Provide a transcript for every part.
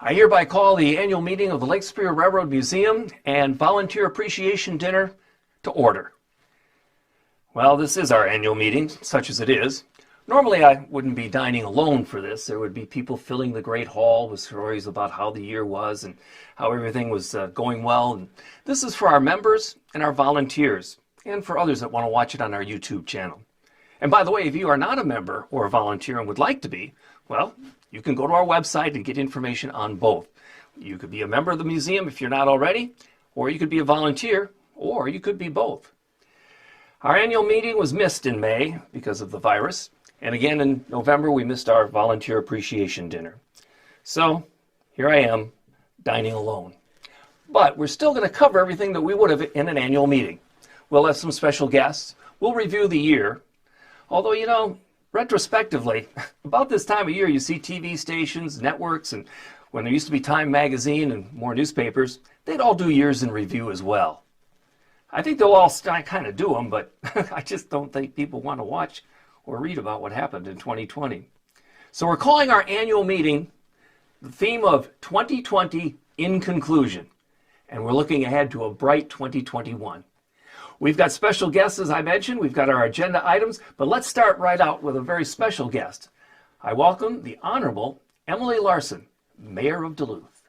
I hereby call the annual meeting of the Lake Superior Railroad Museum and Volunteer Appreciation Dinner to order. Well, this is our annual meeting, such as it is. Normally I wouldn't be dining alone for this. There would be people filling the Great Hall with stories about how the year was and how everything was going well. And this is for our members and our volunteers and for others that want to watch it on our YouTube channel. And by the way, if you are not a member or a volunteer and would like to be, well, you can go to our website and get information on both. You could be a member of the museum if you're not already, or you could be a volunteer, or you could be both. Our annual meeting was missed in May because of the virus, and again in November we missed our volunteer appreciation dinner. So here I am, dining alone. But we're still going to cover everything that we would have in an annual meeting. We'll have some special guests. We'll review the year. Although, you know, retrospectively, about this time of year you see TV stations, networks, and when there used to be Time magazine and more newspapers, they'd all do years in review as well. I think they'll all kind of do them, but I just don't think people want to watch or read about what happened in 2020. So we're calling our annual meeting the theme of 2020 in conclusion, and we're looking ahead to a bright 2021. We've got special guests, as I mentioned. We've got our agenda items, but let's start right out with a very special guest. I welcome the Honorable Emily Larson, Mayor of Duluth.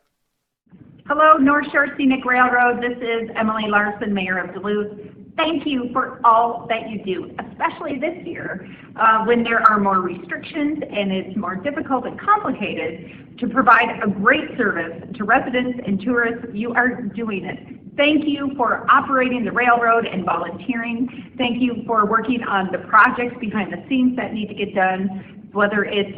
Hello, North Shore Scenic Railroad. This is Emily Larson, Mayor of Duluth. Thank you for all that you do, especially this year when there are more restrictions and it's more difficult and complicated to provide a great service to residents and tourists. You are doing it. Thank you for operating the railroad and volunteering. Thank you for working on the projects behind the scenes that need to get done, whether it's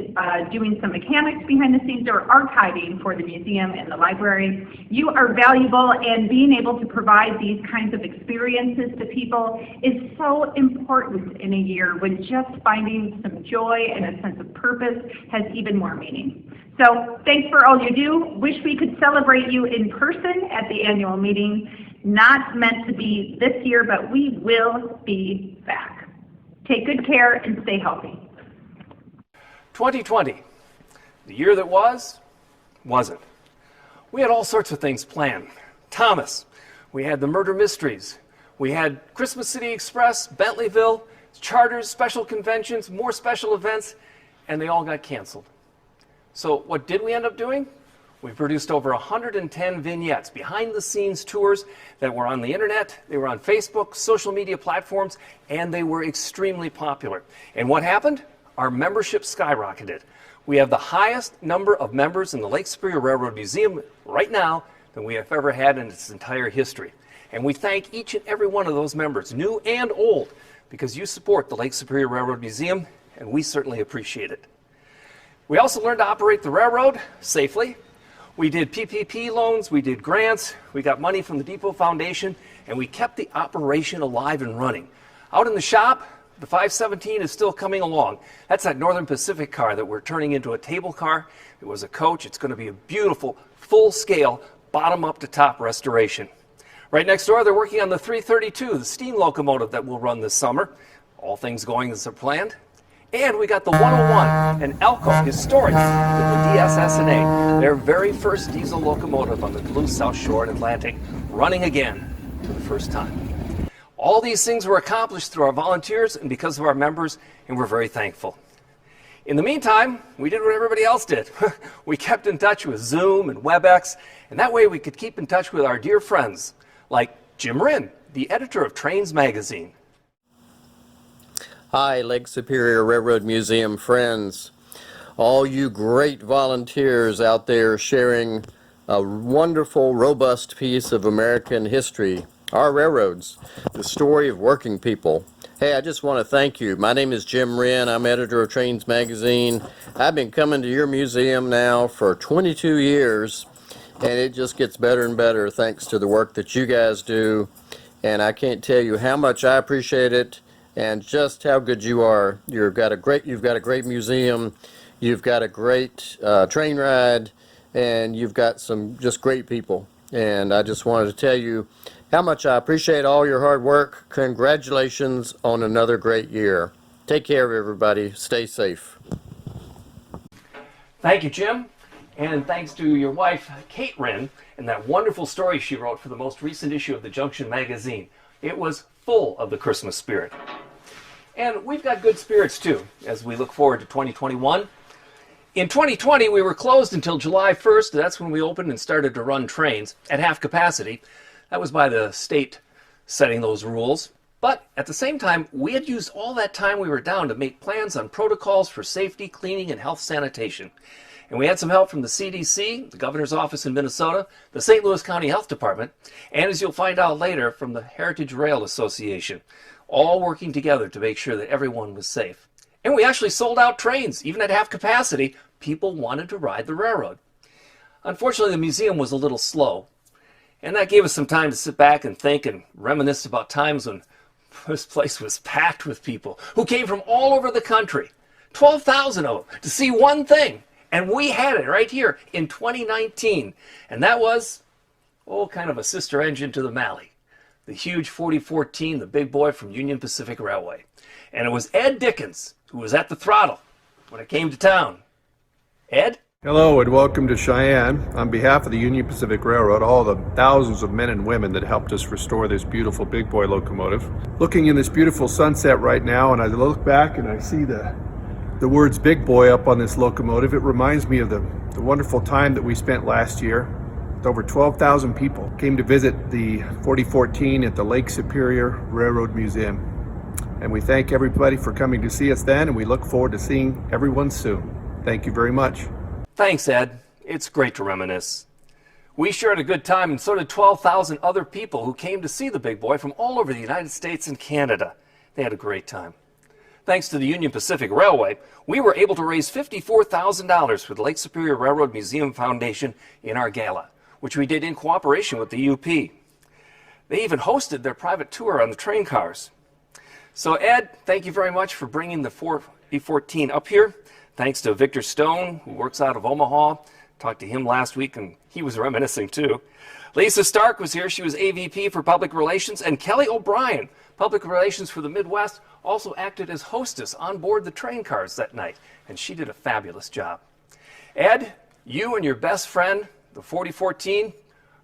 doing some mechanics behind the scenes or archiving for the museum and the library. You are valuable, and being able to provide these kinds of experiences to people is so important in a year when just finding some joy and a sense of purpose has even more meaning. So thanks for all you do. Wish we could celebrate you in person at the annual meeting. Not meant to be this year, but we will be back. Take good care and stay healthy. 2020, the year that wasn't. We had all sorts of things planned. Thomas, we had the murder mysteries, we had Christmas City Express, Bentleyville, charters, special conventions, more special events, and they all got canceled. So what did we end up doing? We produced over 110 vignettes, behind the scenes tours that were on the internet, they were on Facebook, social media platforms, and they were extremely popular. And what happened? Our membership skyrocketed. We have the highest number of members in the Lake Superior Railroad Museum right now than we have ever had in its entire history. And we thank each and every one of those members, new and old, because you support the Lake Superior Railroad Museum, and we certainly appreciate it. We also learned to operate the railroad safely. We did PPP loans, we did grants, we got money from the Depot Foundation, and we kept the operation alive and running. Out in the shop, the 517 is still coming along. That's that Northern Pacific car that we're turning into a table car. It was a coach. It's going to be a beautiful, full-scale, bottom-up-to-top restoration. Right next door, they're working on the 332, the steam locomotive that will run this summer. All things going as they're planned. And we got the 101, an Elko historic with the DSS&A, their very first diesel locomotive on the Duluth South Shore and Atlantic, running again for the first time. All these things were accomplished through our volunteers and because of our members, and we're very thankful. In the meantime, we did what everybody else did. We kept in touch with Zoom and WebEx, and that way we could keep in touch with our dear friends, like Jim Wrinn, the editor of Trains magazine. Hi, Lake Superior Railroad Museum friends. All you great volunteers out there sharing a wonderful, robust piece of American history, our railroads, the story of working people. Hey, I just want to thank you. My name is Jim Wrinn. I'm editor of Trains magazine. I've been coming to your museum now for 22 years, and it just gets better and better thanks to the work that you guys do. And I can't tell you how much I appreciate it and just how good you are. You've got a great museum, you've got a great train ride, and you've got some just great people. And I just wanted to tell you how much I appreciate all your hard work. Congratulations on another great year. Take care of everybody. Stay safe. Thank you, Jim. And thanks to your wife, Kate Wrinn, and that wonderful story she wrote for the most recent issue of the Junction magazine. It was full of the Christmas spirit. And we've got good spirits too, as we look forward to 2021. In 2020, we were closed until July 1st. That's when we opened and started to run trains at half capacity. That was by the state setting those rules. But at the same time, we had used all that time we were down to make plans on protocols for safety, cleaning, and health sanitation. And we had some help from the CDC, the governor's office in Minnesota, the St. Louis County Health Department, and as you'll find out later, from the Heritage Rail Association, all working together to make sure that everyone was safe. And we actually sold out trains, even at half capacity. People wanted to ride the railroad. Unfortunately, the museum was a little slow, and that gave us some time to sit back and think and reminisce about times when this place was packed with people who came from all over the country, 12,000 of them, to see one thing. And we had it right here in 2019. And that was, kind of a sister engine to the Malley. The huge 4014, the big boy from Union Pacific Railway. And it was Ed Dickens who was at the throttle when it came to town. Ed? Hello and welcome to Cheyenne. On behalf of the Union Pacific Railroad, all the thousands of men and women that helped us restore this beautiful big boy locomotive. Looking in this beautiful sunset right now, and I look back and I see the words big boy up on this locomotive. It reminds me of the wonderful time that we spent last year. Over 12,000 people came to visit the 4014 at the Lake Superior Railroad Museum. And we thank everybody for coming to see us then, and we look forward to seeing everyone soon. Thank you very much. Thanks, Ed. It's great to reminisce. We sure had a good time, and so did 12,000 other people who came to see the big boy from all over the United States and Canada. They had a great time. Thanks to the Union Pacific Railway, we were able to raise $54,000 for the Lake Superior Railroad Museum Foundation in our gala, which we did in cooperation with the UP. They even hosted their private tour on the train cars. So Ed, thank you very much for bringing the 4014 up here. Thanks to Victor Stone, who works out of Omaha. Talked to him last week, and he was reminiscing too. Lisa Stark was here. She was AVP for Public Relations. And Kelly O'Brien, Public Relations for the Midwest, also acted as hostess on board the train cars that night. And she did a fabulous job. Ed, you and your best friend, the 4014,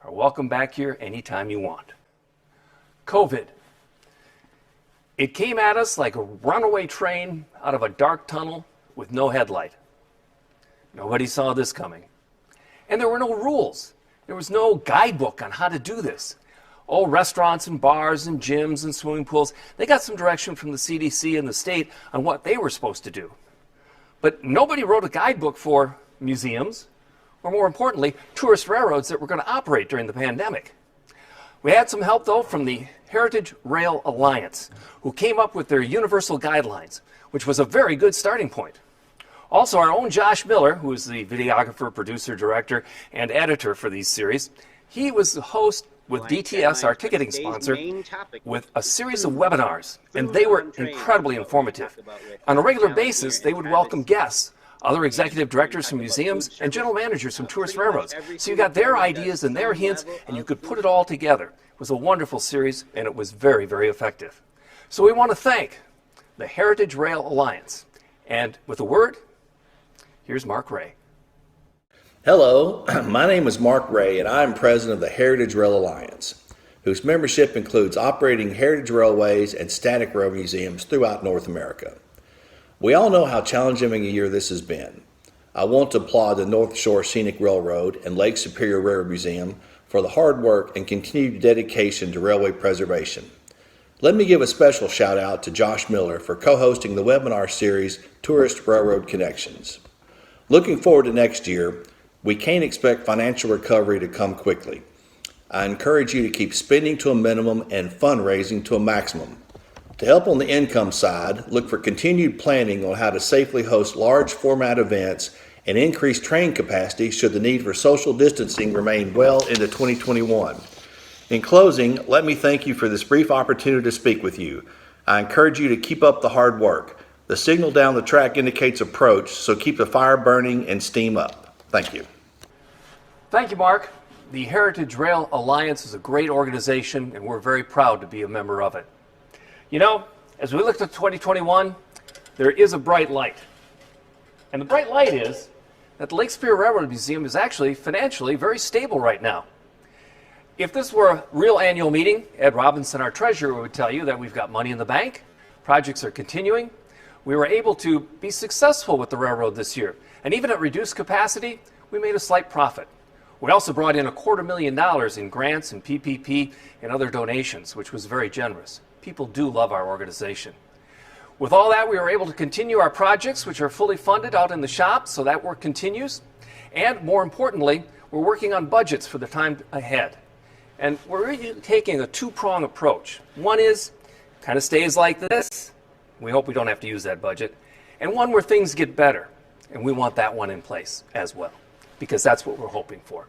are welcome back here anytime you want. COVID. It came at us like a runaway train out of a dark tunnel with no headlight. Nobody saw this coming. And there were no rules. There was no guidebook on how to do this. Oh, restaurants and bars and gyms and swimming pools, they got some direction from the CDC and the state on what they were supposed to do. But nobody wrote a guidebook for museums, or more importantly, tourist railroads that were going to operate during the pandemic. We had some help, though, from the Heritage Rail Alliance, who came up with their universal guidelines, which was a very good starting point. Also, our own Josh Miller, who is the videographer, producer, director, and editor for these series, he was the host with DTS, our ticketing sponsor, with a series of webinars, and they were incredibly informative. On a regular basis, they would welcome guests, other executive directors from museums, and general managers from tourist railroads. So you got their ideas and their hints, and you could put it all together. It was a wonderful series, and it was very, very effective. So we want to thank the Heritage Rail Alliance. And with a word, here's Mark Ray. Hello, my name is Mark Ray, and I'm president of the Heritage Rail Alliance, whose membership includes operating heritage railways and static rail museums throughout North America. We all know how challenging a year this has been. I want to applaud the North Shore Scenic Railroad and Lake Superior Railroad Museum for the hard work and continued dedication to railway preservation. Let me give a special shout out to Josh Miller for co-hosting the webinar series Tourist Railroad Connections. Looking forward to next year, we can't expect financial recovery to come quickly. I encourage you to keep spending to a minimum and fundraising to a maximum. To help on the income side, look for continued planning on how to safely host large format events and increase train capacity should the need for social distancing remain well into 2021. In closing, let me thank you for this brief opportunity to speak with you. I encourage you to keep up the hard work. The signal down the track indicates approach, so keep the fire burning and steam up. Thank you. Thank you, Mark. The Heritage Rail Alliance is a great organization, and we're very proud to be a member of it. You know, as we look to 2021, there is a bright light. And the bright light is that the Lake Superior Railroad Museum is actually financially very stable right now. If this were a real annual meeting, Ed Robinson, our treasurer, would tell you that we've got money in the bank, projects are continuing. We were able to be successful with the railroad this year, and even at reduced capacity, we made a slight profit. We also brought in $250,000 in grants and PPP and other donations, which was very generous. People do love our organization. With all that, we were able to continue our projects, which are fully funded out in the shop, so that work continues. And more importantly, we're working on budgets for the time ahead. And we're really taking a two-prong approach. One is, kind of stays like this. We hope we don't have to use that budget. And one where things get better. And we want that one in place as well, because that's what we're hoping for.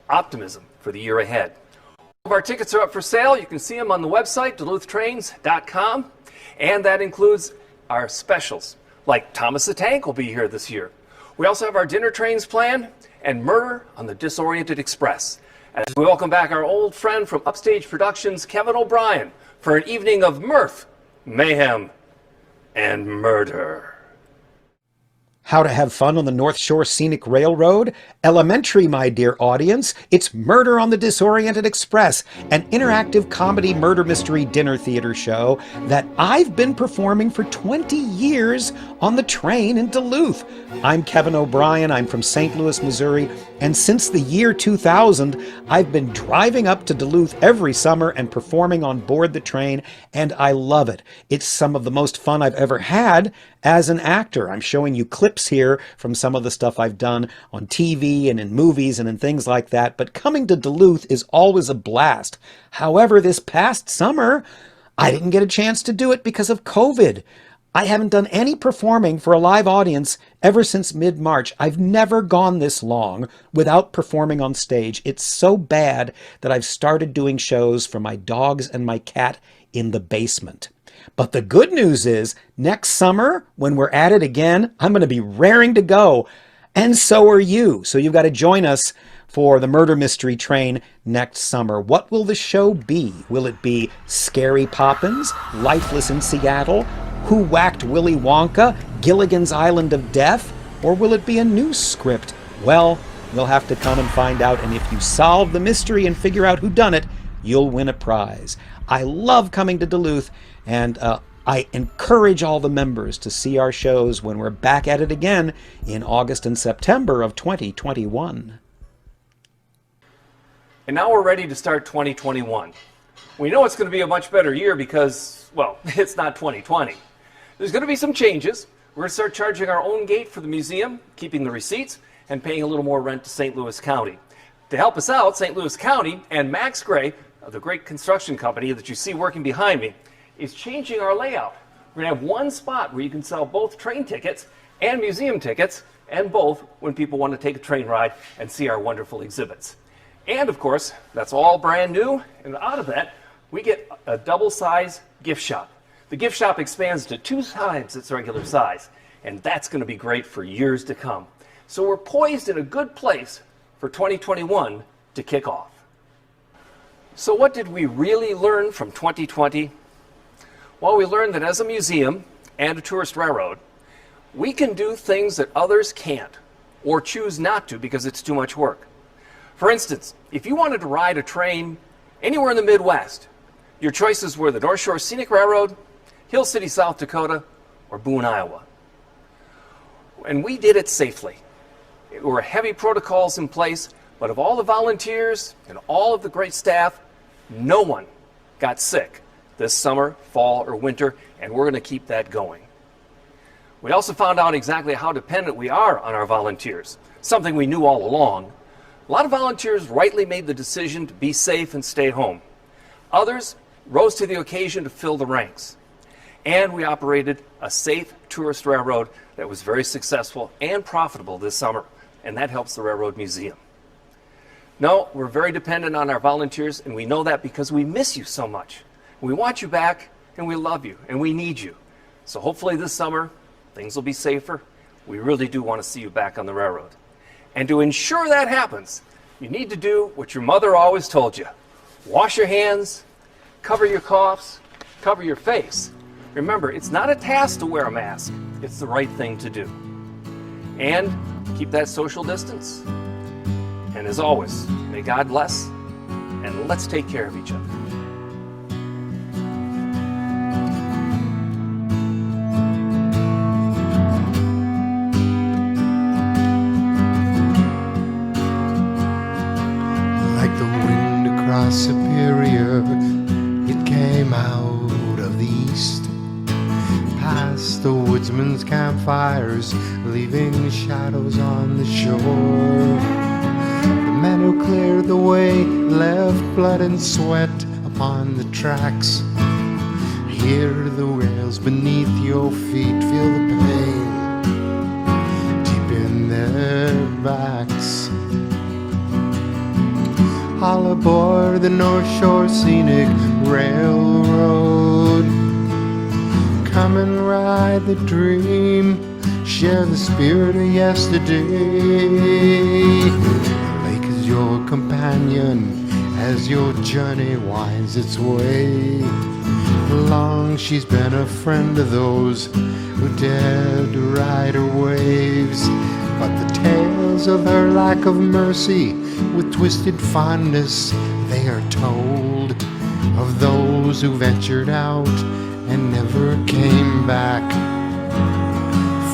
Optimism for the year ahead. All of our tickets are up for sale. You can see them on the website, duluthtrains.com. And that includes our specials, like Thomas the Tank will be here this year. We also have our dinner trains planned and Murder on the Disoriented Express. As we welcome back our old friend from Upstage Productions, Kevin O'Brien, for an evening of mirth, mayhem, and murder. How to have fun on the North Shore Scenic Railroad? Elementary, my dear audience. It's Murder on the Disoriented Express, an interactive comedy murder mystery dinner theater show that I've been performing for 20 years on the train in Duluth. I'm Kevin O'Brien. I'm from St. Louis, Missouri. And since the year 2000, I've been driving up to Duluth every summer and performing on board the train, and I love it. It's some of the most fun I've ever had as an actor. I'm showing you clips here from some of the stuff I've done on TV and in movies and in things like that, but coming to Duluth is always a blast. However, this past summer, I didn't get a chance to do it because of COVID. I haven't done any performing for a live audience ever since mid-March. I've never gone this long without performing on stage. It's so bad that I've started doing shows for my dogs and my cat in the basement. But the good news is, next summer, when we're at it again, I'm going to be raring to go. And so are you. So you've got to join us for the Murder Mystery Train next summer. What will the show be? Will it be Scary Poppins, Lifeless in Seattle, Who Whacked Willy Wonka, Gilligan's Island of Death, or will it be a new script? Well, you'll have to come and find out, and if you solve the mystery and figure out who done it, you'll win a prize. I love coming to Duluth, and I encourage all the members to see our shows when we're back at it again in August and September of 2021. And now we're ready to start 2021. We know it's going to be a much better year because, well, it's not 2020. There's going to be some changes. We're going to start charging our own gate for the museum, keeping the receipts, and paying a little more rent to St. Louis County. To help us out, St. Louis County and Max Gray, the great construction company that you see working behind me, is changing our layout. We're going to have one spot where you can sell both train tickets and museum tickets, and both when people want to take a train ride and see our wonderful exhibits. And of course, that's all brand new, and out of that, we get a double-size gift shop. The gift shop expands to 2 times its regular size, and that's going to be great for years to come. So we're poised in a good place for 2021 to kick off. So what did we really learn from 2020? Well, we learned that as a museum and a tourist railroad, we can do things that others can't or choose not to because it's too much work. For instance, if you wanted to ride a train anywhere in the Midwest, your choices were the North Shore Scenic Railroad, Hill City, South Dakota, or Boone, Iowa. And we did it safely. There were heavy protocols in place, but of all the volunteers and all of the great staff, no one got sick this summer, fall, or winter, and we're going to keep that going. We also found out exactly how dependent we are on our volunteers, something we knew all along. A lot of volunteers rightly made the decision to be safe and stay home. Others rose to the occasion to fill the ranks. And we operated a safe tourist railroad that was very successful and profitable this summer, and that helps the Railroad Museum. No, we're very dependent on our volunteers, and we know that because we miss you so much. We want you back, and we love you, and we need you. So hopefully this summer, things will be safer. We really do want to see you back on the railroad. And to ensure that happens, you need to do what your mother always told you. Wash your hands, cover your coughs, cover your face. Remember, it's not a task to wear a mask. It's the right thing to do. And keep that social distance. And as always, may God bless, and let's take care of each other. Like the wind across Superior, it came out of the east, past the woodsman's campfires, leaving shadows on the shore. The men who cleared the way left blood and sweat upon the tracks. Hear the rails beneath your feet, feel the pain deep in their backs. All aboard the North Shore Scenic Railroad. Come and ride the dream, share the spirit of yesterday. The lake is your companion as your journey winds its way. Long she's been a friend of those who dared to ride her waves, but the tales of her lack of mercy with twisted fondness they are told, of those who ventured out and never came back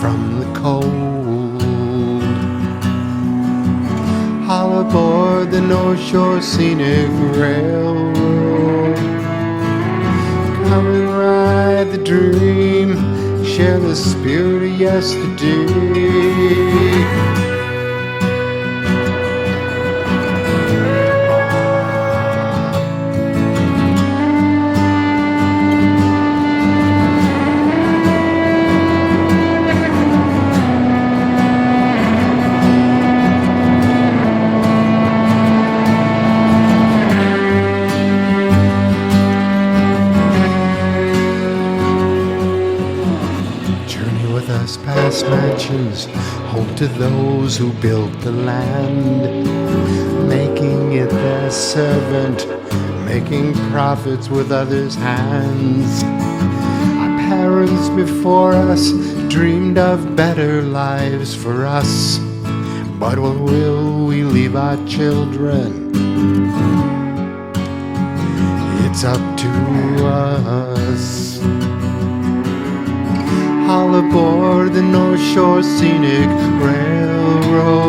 from the cold. All aboard the North Shore Scenic Railroad. Come and ride the dream, share the spirit of yesterday. Past mansions, home to those who built the land, making it their servant, making profits with others' hands. Our parents before us dreamed of better lives for us, but what will we leave our children? It's up to us. All aboard the North Shore Scenic Railroad.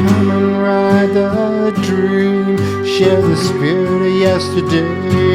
Come and ride the dream, share the spirit of yesterday.